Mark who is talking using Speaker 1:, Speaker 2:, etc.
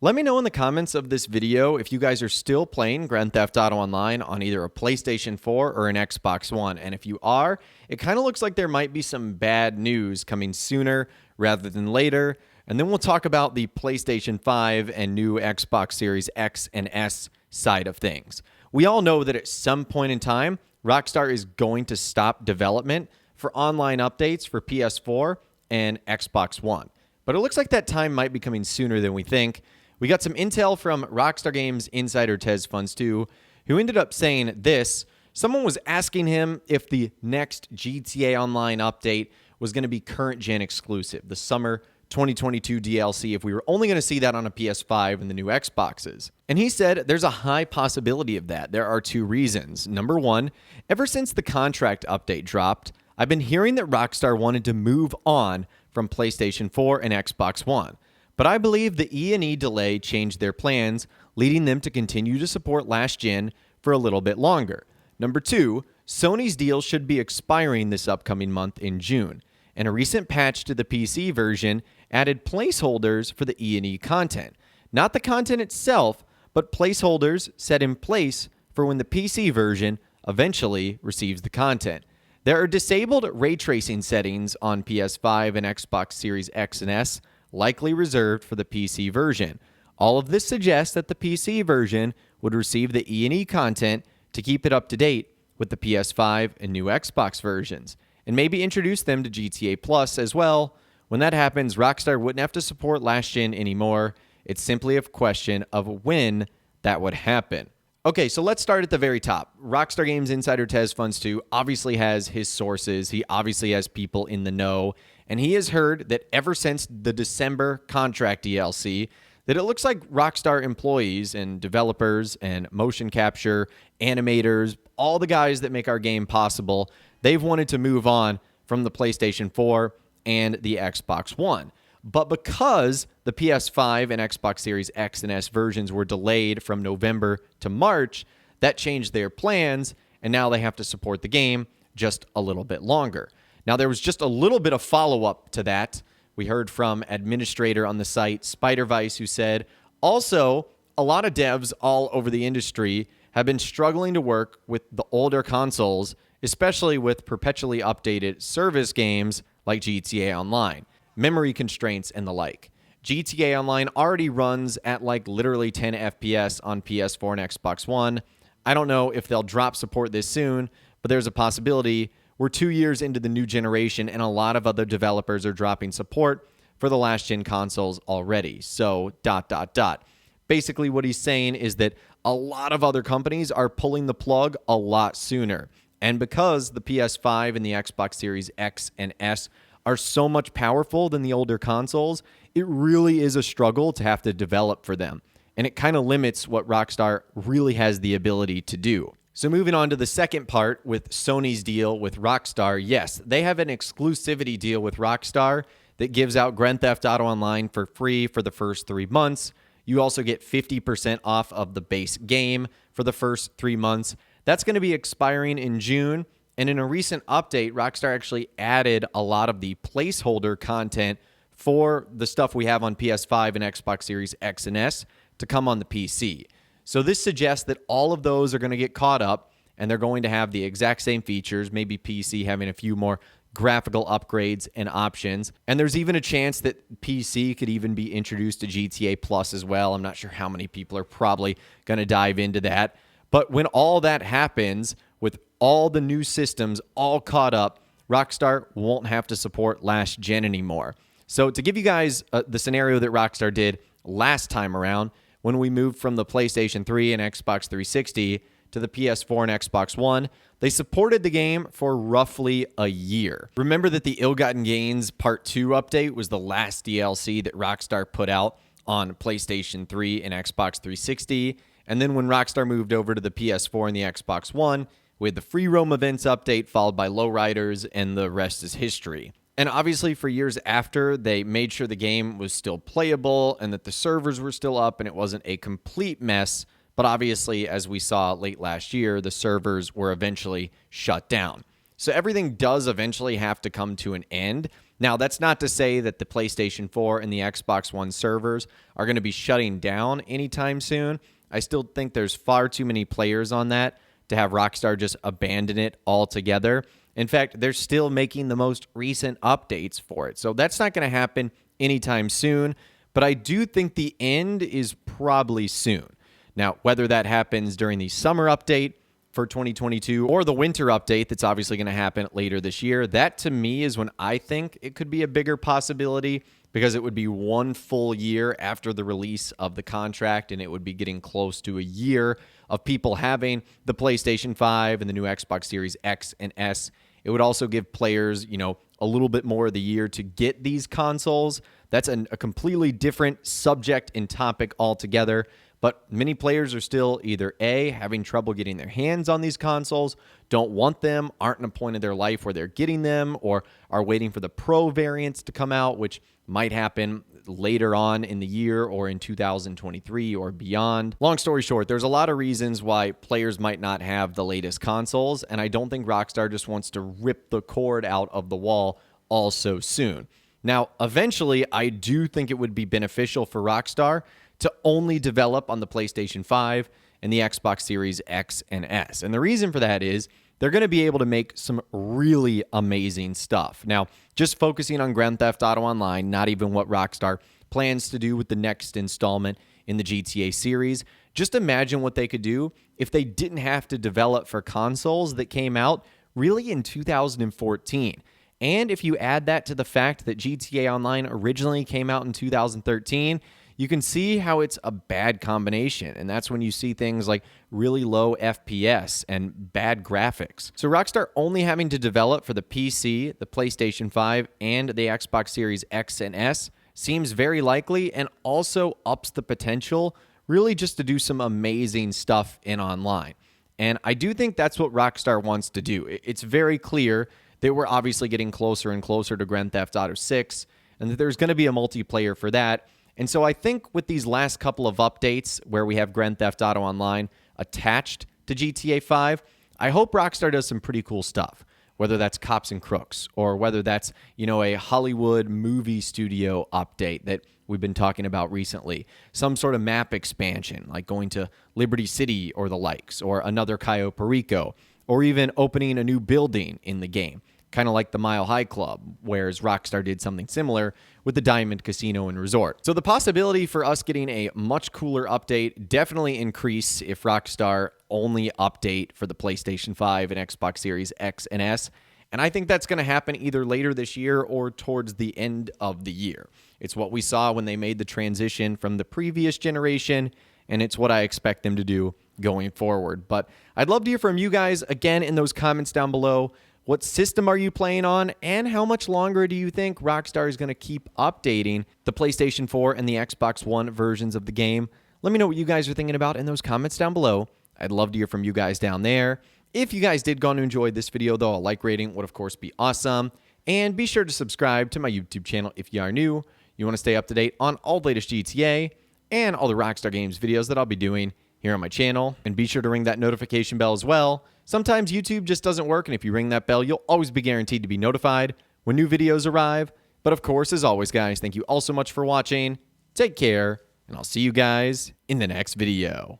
Speaker 1: Let me know in the comments of this video if you guys are still playing Grand Theft Auto Online on either a PlayStation 4 or an Xbox One. And if you are, it kind of looks like there might be some bad news coming sooner rather than later. And then we'll talk about the PlayStation 5 and new Xbox Series X and S side of things. We all know that at some point in time, Rockstar is going to stop development for online updates for PS4 and Xbox One. But it looks like that time might be coming sooner than we think. We got some intel from Rockstar Games insider TezFunds2, who ended up saying this. Someone was asking him if the next GTA Online update was going to be current-gen exclusive, the summer 2022 DLC, if we were only going to see that on a PS5 and the new Xboxes. And he said there's a high possibility of that. There are two reasons. Number one, ever since the contract update dropped, I've been hearing that Rockstar wanted to move on from PlayStation 4 and Xbox One. But I believe the E&E delay changed their plans, leading them to continue to support last gen for a little bit longer. Number two, Sony's deal should be expiring this upcoming month in June, and a recent patch to the PC version added placeholders for the E&E content. Not the content itself, but placeholders set in place for when the PC version eventually receives the content. There are disabled ray tracing settings on PS5 and Xbox Series X and S, likely reserved for the PC version. All of this suggests that the PC version would receive the E&E content to keep it up to date with the PS5 and new Xbox versions, and maybe introduce them to GTA Plus as well. When that happens, Rockstar wouldn't have to support last gen anymore. It's simply a question of when that would happen. Okay, so let's start at the very top. Rockstar Games insider TezFunds2 obviously has his sources. He obviously has people in the know. And he has heard that ever since the December contract DLC, that it looks like Rockstar employees and developers and motion capture, animators, all the guys that make our game possible, they've wanted to move on from the PlayStation 4 and the Xbox One. But because the PS5 and Xbox Series X and S versions were delayed from November to March, that changed their plans, and now they have to support the game just a little bit longer. Now, there was just a little bit of follow-up to that. We heard from administrator on the site, Spider-Vice, who said, also, a lot of devs all over the industry have been struggling to work with the older consoles, especially with perpetually updated service games like GTA Online, memory constraints, and the like. GTA Online already runs at like literally 10 FPS on PS4 and Xbox One. I don't know if they'll drop support this soon, but there's a possibility. We're 2 years into the new generation, and a lot of other developers are dropping support for the last-gen consoles already. So, ... Basically, what he's saying is that a lot of other companies are pulling the plug a lot sooner. And because the PS5 and the Xbox Series X and S are so much powerful than the older consoles, it really is a struggle to have to develop for them. And it kind of limits what Rockstar really has the ability to do. So moving on to the second part with Sony's deal with Rockstar, yes, they have an exclusivity deal with Rockstar that gives out Grand Theft Auto Online for free for the first 3 months. You also get 50% off of the base game for the first 3 months. That's going to be expiring in June. And in a recent update, Rockstar actually added a lot of the placeholder content for the stuff we have on PS5 and Xbox Series X and S to come on the PC. So this suggests that all of those are going to get caught up, and they're going to have the exact same features, maybe PC having a few more graphical upgrades and options. And there's even a chance that PC could even be introduced to GTA Plus as well. I'm not sure how many people are probably going to dive into that. But when all that happens, with all the new systems all caught up, Rockstar won't have to support last gen anymore. So to give you guys the scenario that Rockstar did last time around, when we moved from the PlayStation 3 and Xbox 360 to the PS4 and Xbox One, they supported the game for roughly a year. Remember that the Ill-Gotten Gains Part 2 update was the last DLC that Rockstar put out on PlayStation 3 and Xbox 360. And then when Rockstar moved over to the PS4 and the Xbox One, we had the Free Roam Events update followed by Lowriders, and the rest is history. And obviously for years after, they made sure the game was still playable and that the servers were still up and it wasn't a complete mess. But obviously, as we saw late last year, the servers were eventually shut down. So everything does eventually have to come to an end. Now, that's not to say that the PlayStation 4 and the Xbox One servers are going to be shutting down anytime soon. I still think there's far too many players on that to have Rockstar just abandon it altogether. In fact, they're still making the most recent updates for it. So that's not going to happen anytime soon. But I do think the end is probably soon. Now, whether that happens during the summer update for 2022 or the winter update that's obviously going to happen later this year, that to me is when I think it could be a bigger possibility, because it would be one full year after the release of the contract, and it would be getting close to a year of people having the PlayStation 5 and the new Xbox Series X and S. It would also give players, a little bit more of the year to get these consoles. That's a completely different subject and topic altogether. But many players are still either A, having trouble getting their hands on these consoles, don't want them, aren't in a point in their life where they're getting them, or are waiting for the Pro variants to come out, which might happen later on in the year or in 2023 or beyond. Long story short, there's a lot of reasons why players might not have the latest consoles, and I don't think Rockstar just wants to rip the cord out of the wall all so soon. Now, eventually, I do think it would be beneficial for Rockstar to only develop on the PlayStation 5 and the Xbox Series X and S. And the reason for that is they're going to be able to make some really amazing stuff. Now, just focusing on Grand Theft Auto Online, not even what Rockstar plans to do with the next installment in the GTA series, just imagine what they could do if they didn't have to develop for consoles that came out really in 2014. And if you add that to the fact that GTA Online originally came out in 2013, you can see how it's a bad combination. And that's when you see things like really low FPS and bad graphics. So Rockstar only having to develop for the PC, the PlayStation 5, and the Xbox Series X and S seems very likely, and also ups the potential really just to do some amazing stuff in online. And I do think that's what Rockstar wants to do. It's very clear that we're obviously getting closer and closer to Grand Theft Auto 6, and that there's going to be a multiplayer for that. And so I think with these last couple of updates where we have Grand Theft Auto Online attached to GTA 5, I hope Rockstar does some pretty cool stuff, whether that's Cops and Crooks or whether that's, a Hollywood movie studio update that we've been talking about recently, some sort of map expansion like going to Liberty City or the likes, or another Cayo Perico, or even opening a new building in the game, kind of like the Mile High Club, whereas Rockstar did something similar with the Diamond Casino and Resort. So the possibility for us getting a much cooler update definitely increase if Rockstar only update for the PlayStation 5 and Xbox Series X and S. And I think that's going to happen either later this year or towards the end of the year. It's what we saw when they made the transition from the previous generation, and it's what I expect them to do going forward. But I'd love to hear from you guys again in those comments down below. What system are you playing on, and how much longer do you think Rockstar is going to keep updating the PlayStation 4 and the Xbox One versions of the game? Let me know what you guys are thinking about in those comments down below. I'd love to hear from you guys down there. If you guys did go and enjoy this video, though, a like rating would, of course, be awesome. And be sure to subscribe to my YouTube channel if you are new. You want to stay up to date on all the latest GTA and all the Rockstar Games videos that I'll be doing here on my channel. And be sure to ring that notification bell as well. Sometimes YouTube just doesn't work, and if you ring that bell, you'll always be guaranteed to be notified when new videos arrive. But of course, as always, guys, thank you all so much for watching. Take care, and I'll see you guys in the next video.